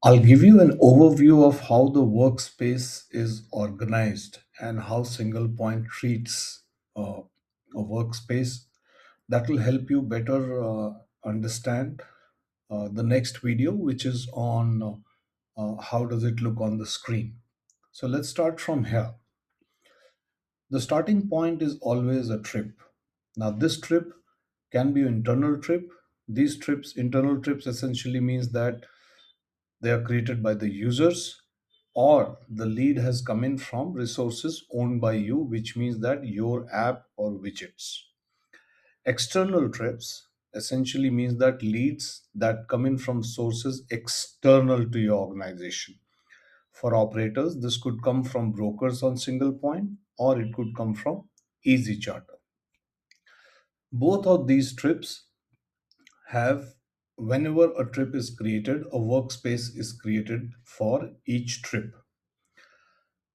I'll give you an overview of how the workspace is organized and how single point treats a workspace. That will help you better understand the next video, which is on how does it look on the screen. So let's start from here. The starting point is always a trip. Now, this trip can be an internal trip. These trips, internal trips, essentially means that they are created by the users, or the lead has come in from resources owned by you, which means that your app or widgets. External trips essentially means that leads that come in from sources external to your organization. For operators, this could come from brokers on single point, or it could come from easy charter. Both of these trips have, whenever a trip is created, a workspace is created for each trip,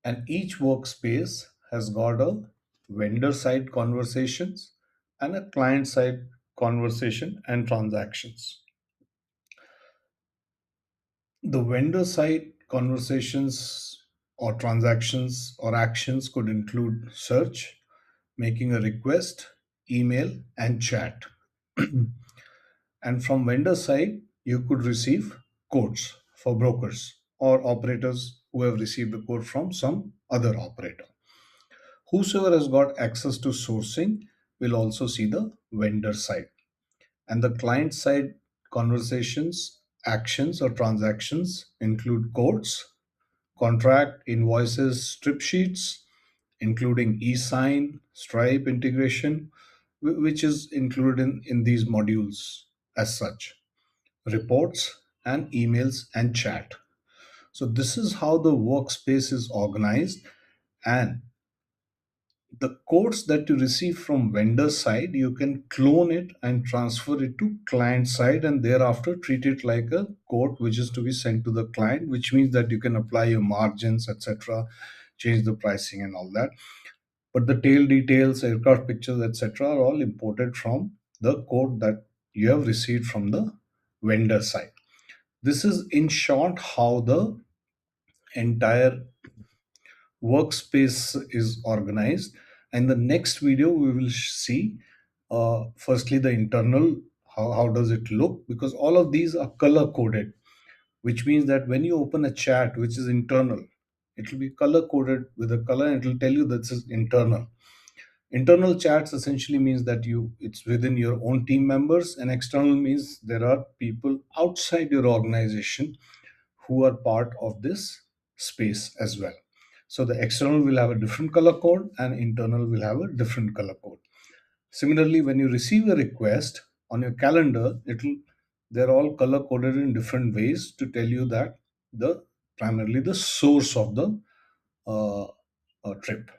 and each workspace has got a vendor side conversations and a client side conversation and transactions. The vendor side conversations or transactions or actions could include search, making a request, email, and chat. And from vendor side, you could receive quotes for brokers or operators who have received a quote from some other operator. Whosoever has got access to sourcing will also see the vendor side. And the client side conversations, actions, or transactions include quotes, contract, invoices, strip sheets, including e-sign, Stripe integration, which is included in these modules as such, reports, and emails and chat. So this is how the workspace is organized, and the codes that you receive from vendor side, you can clone it and transfer it to client side, and thereafter treat it like a code which is to be sent to the client, which means that you can apply your margins, etc., change the pricing and all that. But the tail details, aircraft pictures, etc., are all imported from the code that you have received from the vendor side. This is in short how the entire workspace is organized. And the next video we will see, firstly the internal, how does it look, because all of these are color coded, which means that when you open a chat which is internal, it will be color coded with a color and it will tell you that this is internal. Internal chats essentially means that you it's within your own team members, and external means there are people outside your organization who are part of this space as well. So the external will have a different color code and internal will have a different color code. Similarly, when you receive a request on your calendar, it'll they're all color coded in different ways to tell you that the primarily the source of the uh, trip.